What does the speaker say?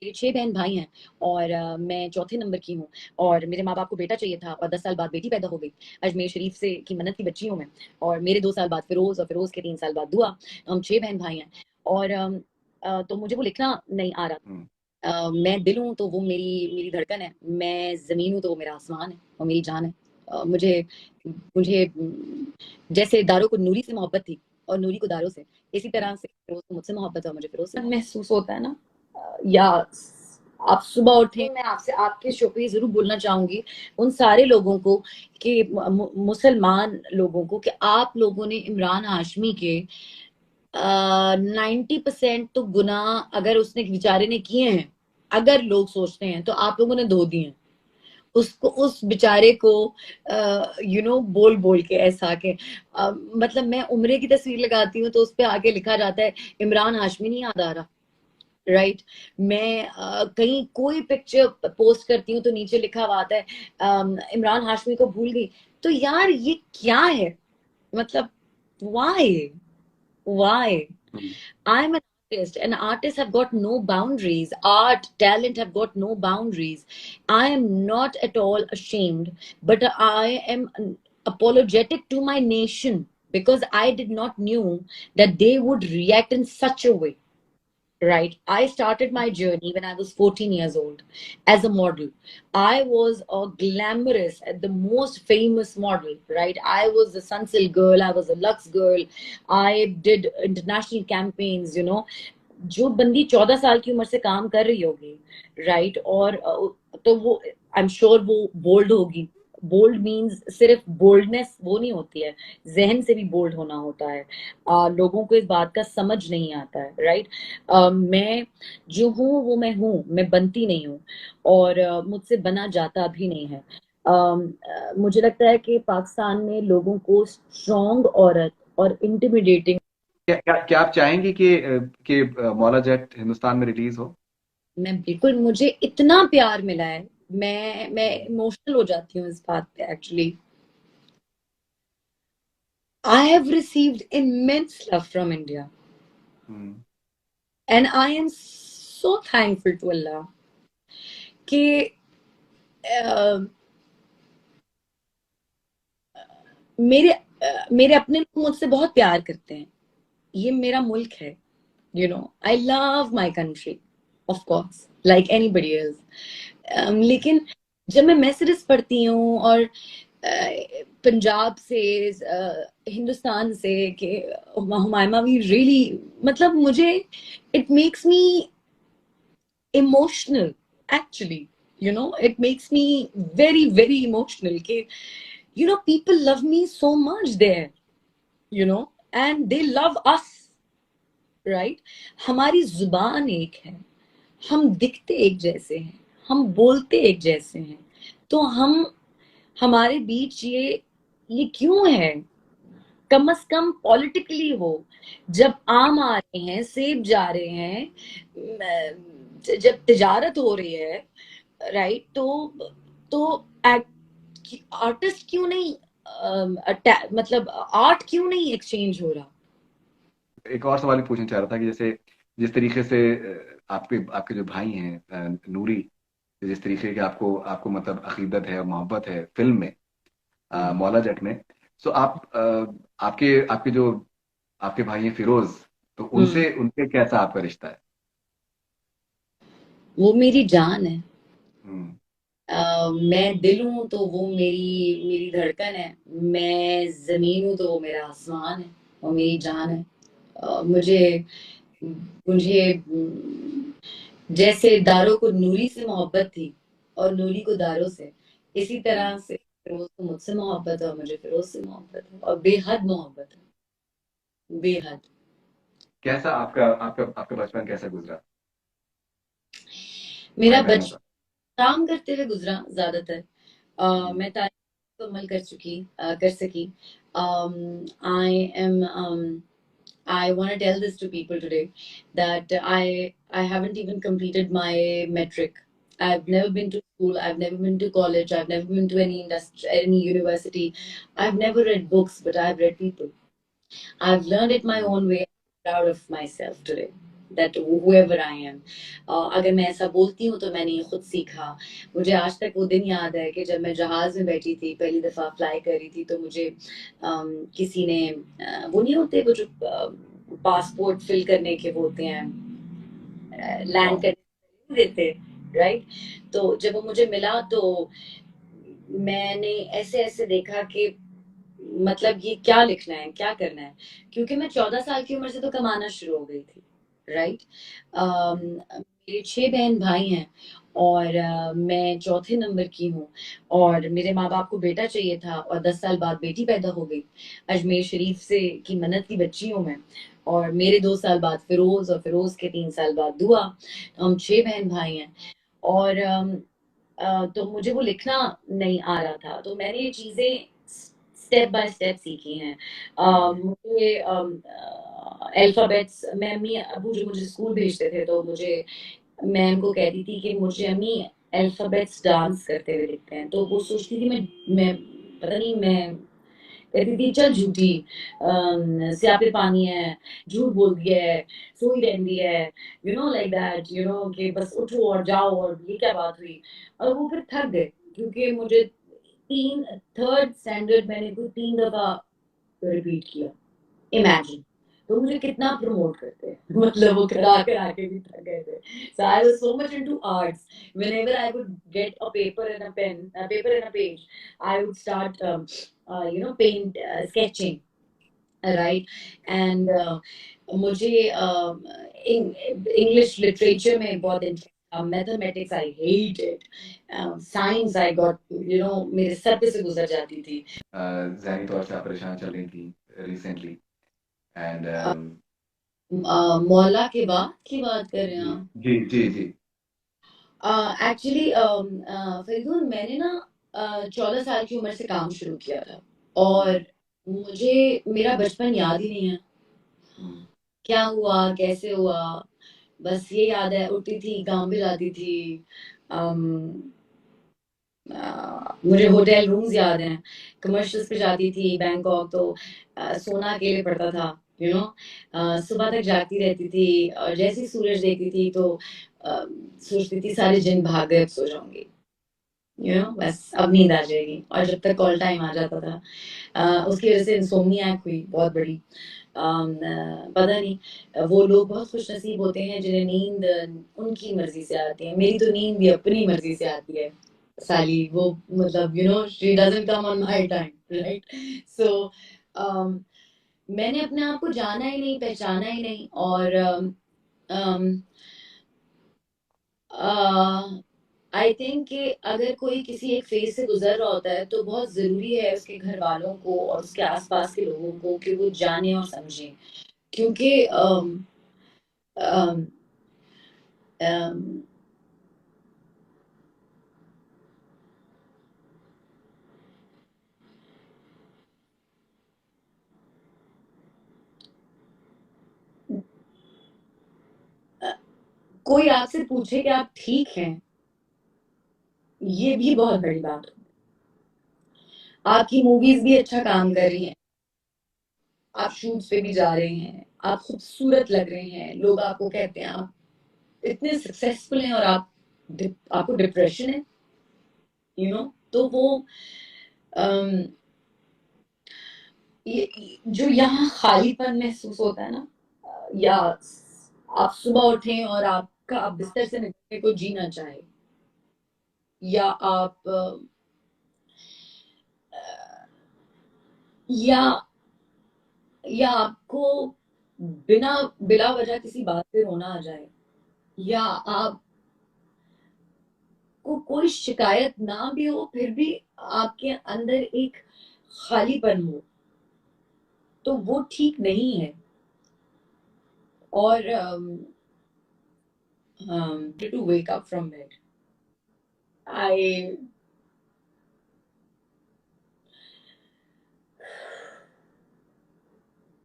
मेरे 6 बहन भाई हैं और मैं चौथे नंबर की हूँ और मेरे माँ बाप को बेटा चाहिए था और 10 साल बाद बेटी पैदा हो गई। अजमेर शरीफ से की मन्नत की बच्ची हूँ मैं। और मेरे 2 साल बाद फिरोज और फिरोज के 3 साल बाद दुआ। हम 6 बहन भाई हैं। और तो मुझे वो लिखना नहीं आ रहा। हम्म। मैं दिल हूँ तो वो मेरी मेरी धड़कन है, मैं जमीन हूँ तो वो मेरा आसमान है और मेरी जान है। मुझे मुझे जैसे दारों को नूरी से मोहब्बत थी और नूरी को दारों से, इसी तरह से फिरोज को मुझसे मोहब्बत है और मुझे फिरोज से महसूस होता है ना। या आप सुबह उठे, मैं आपसे आपके शो पे जरूर बोलना चाहूंगी उन सारे लोगों को कि मुसलमान लोगों को कि आप लोगों ने इमरान हाशमी के 90% तो गुनाह अगर उसने बेचारे ने किए हैं, अगर लोग सोचते हैं तो आप लोगों ने धो दिए हैं उसको, उस बेचारे को बोल बोल के ऐसा के मतलब मैं उम्रे की तस्वीर लगाती हूँ तो उस पे आगे लिखा जाता है इमरान हाशमी नहीं याद आ रहा। राइट। मैं कहीं कोई पिक्चर पोस्ट करती हूँ तो नीचे लिखा हुआ आता है इमरान हाशमी को भूल गई। तो यार ये क्या है, मतलब वाई वाई? हम्म। I'm an artist, and artists have got no boundaries. Art, talent have got no boundaries. I am not at all ashamed, but I am apologetic to my nation because I did not knew that they would react in such a way. Right. I started my journey when I was 14 years old as a model. I was a glamorous, the most famous model, right? I was a Sunsilk girl, I was a Lux girl. I did international campaigns. जो बंदी 14 साल की उम्र से काम कर रही होगी, राइट, और तो वो आई एम श्योर वो बोल्ड होगी। बोल्ड मीन्स सिर्फ बोल्डनेस वो नहीं होती है, जहन से भी बोल्ड होना होता है। लोगों को इस बात का समझ नहीं आता है, राइट। मैं जो हूँ वो मैं हूँ, मैं बनती नहीं हूँ और मुझसे बना जाता भी नहीं है। मुझे लगता है कि पाकिस्तान में लोगों को स्ट्रॉन्ग औरत और इंटिमिडेटिंग। क्या आप चाहेंगे कि मौला जट हिंदुस्तान में रिलीज हो? मैं बिल्कुल, मुझे इतना प्यार मिला है, मैं इमोशनल हो जाती हूँ इस बात पे actually. I have received immense love from India hmm. And I am so thankful to Allah कि अ, मेरे अपने लोग मुझसे बहुत प्यार करते हैं। ये मेरा मुल्क है, I love my country, of course like anybody else. लेकिन जब मैं मैसेजेस पढ़ती हूँ और पंजाब से, हिंदुस्तान से कि हुमायमा वी रियली, मतलब मुझे it makes me emotional actually. It makes me very very emotional कि people love me so much there, you know and they love us, right? हमारी जुबान एक है, हम दिखते एक जैसे हैं, हम बोलते एक जैसे हैं, तो हमारे बीच ये क्यों है? कम से कम पॉलिटिकली हो, जब आम आ रहे हैं, सेब जा रहे हैं, जब तिजारत हो रही है, राइट, तो आर्टिस्ट क्यों नहीं, मतलब आर्ट क्यों नहीं एक्सचेंज हो रहा? एक और सवाल पूछना चाह रहा था कि जैसे जिस तरीके से आपके आपके जो भाई हैं नूरी, जिस तरीके की आपको आपको मतलब अकीदत है और मोहब्बत है फिल्म में, मौला जट में। सो आपके आपके जो आपके भाई हैं फिरोज, तो हम्म। उनसे उनसे कैसा आपका रिश्ता है? वो मेरी जान है। हम्म। मैं दिल हूं तो वो मेरी मेरी धड़कन है, मैं जमीन हूं तो वो मेरा आसमान है और मेरी जान है। मुझे मुझे जैसे दारों को नूरी से मोहब्बत थी और नूरी को दारों से, इसी हम्म। तरह से फिरोज को मुझसे मोहब्बत है और मुझे फिरोज से मोहब्बत है और बेहद मोहब्बत है, बेहद। कैसा आपका आपका आपका बचपन कैसा गुजरा भाई मेरा बहनों बचपन का? काम करते हुए गुजरा ज्यादातर। हम्म। मैं तारीफ अमल कर सकी। I am I want to tell this to people today that I haven't even completed my metric. I've never been to school. I've never been to college. I've never been to any industry, any university. I've never read books, but I've read people. I've learned it my hmm. own way. I'm proud of myself today. that whoever I am. अगर मैं ऐसा बोलती हूँ तो मैंने ये खुद सीखा. मुझे आज तक वो दिन याद है कि जब मैं जहाज में बैठी थी, पहली दफा फ्लाई कर रही थी, तो मुझे किसी ने वो नहीं होते वो जो पासपोर्ट फिल करने के वो होते हैं, लैंड फॉर्म। करने देते, राइट. तो जब वो मुझे मिला तो मैंने ऐसे ऐसे देखा कि मतलब ये क्या लिखना है, क्या करना है, क्योंकि मैं 14 साल की उम्र से तो कमाना शुरू हो गई थी, राइट. मेरे 6 बहन भाई हैं, और मैं चौथे नंबर की हूँ, और मेरे माँ बाप को बेटा चाहिए था, और 10 साल बाद बेटी पैदा हो गई. अजमेर शरीफ से की मन्नत की बच्ची हूँ मैं, और मेरे 2 साल बाद फिरोज, और फिरोज के 3 साल बाद दुआ. तो हम 6 बहन भाई हैं. और तो मुझे वो लिखना नहीं आ रहा था, तो मैंने ये चीजें स्टेप बाय स्टेप सीखी हैं. मुझे अल्फाबेट्स, मैं अम्मी अबू जो मुझे स्कूल भेजते थे, तो मुझे, मैं उनको कहती थी कि मुझे अम्मी अल्फाबेट्स डांस करते हुए दिखते हैं, तो वो सोचती थी मैं पता नहीं, मैं कहती थी चल झूठी, स्याह पे पानी है, झूठ बोल दिया है, सोई रहती है, लाइक दैट, कि बस उठो और जाओ, और ये क्या बात हुई. और वो फिर थक गए, क्योंकि मुझे तीन थर्ड स्टैंडर्ड मैंने को 3 दफा रिपीट किया. इमेजिन, तो मुझे कितना प्रमोट करते हैं. मतलब वो करा करा के भी थक गए थे. So I was so much into arts. Whenever I would get a paper and a pen, a paper and a page, I would start, paint, sketching, right? And मुझे इंग्लिश लिटरेचर में बहुत इंटरेस्ट था. Mathematics I hate it. Science I got, मेरे sir पे से गुजर जाती थी. ज़हनी तौर से आप परेशान चल रही थी रिसेंटली, एंड मौला के बाद की बात कर रहे हैं जी आप? जी जी जी. एक्चुअली फरीदून, मैंने ना 14 साल की उम्र से काम शुरू किया था, और मुझे मेरा बचपन याद ही नहीं है. हम्म, क्या हुआ, कैसे हुआ, बस ये याद है, उठती थी, काम पे जाती थी. अम, मुझे होटल रूम्स याद हैं, कमर्शियल्स पे जाती थी बैंकॉक, तो सोना अकेले पड़ता था, सुबह तक जागती रहती थी, और जैसे ही सूरज देखती थी तो सोचती थी सारे जिन भाग गए, अब सो जाऊंगी, बस अब नींद आ जाएगी. और जब तक कॉल टाइम आ जाता था, उसकी वजह से इंसोम्नियाक हुई बहुत बड़ी. पता नहीं, वो लोग बहुत खुश नसीब होते हैं जिन्हें नींद उनकी मर्जी से आती है. मेरी तो नींद भी अपनी मर्जी से आती है, साली. वो मतलब, she doesn't come on my time, right. So मैंने अपने आप को जाना ही नहीं, पहचाना ही नहीं. और आई थिंक कि अगर कोई किसी एक फेज से गुजर रहा होता है, तो बहुत जरूरी है उसके घर वालों को और उसके आसपास के लोगों को कि वो जाने और समझें. क्योंकि अम, अम, अ, कोई आपसे पूछे कि आप ठीक हैं, ये भी बहुत बड़ी बात है. आपकी मूवीज भी अच्छा काम कर रही हैं, आप शूट्स पे भी जा रहे हैं, आप खूबसूरत लग रहे हैं, लोग आपको कहते हैं आप इतने सक्सेसफुल हैं, और आपको डिप्रेशन है, तो वो अम, जो यहाँ खालीपन महसूस होता है ना, या आप सुबह उठें और आपका आप बिस्तर से निकलने को जी ना चाहे, या आप या या आपको बिना बिला वजह किसी बात पे रोना आ जाए, या आप को कोई शिकायत ना भी हो, फिर भी आपके अंदर एक खालीपन हो, तो वो ठीक नहीं है. और to wake up from it. I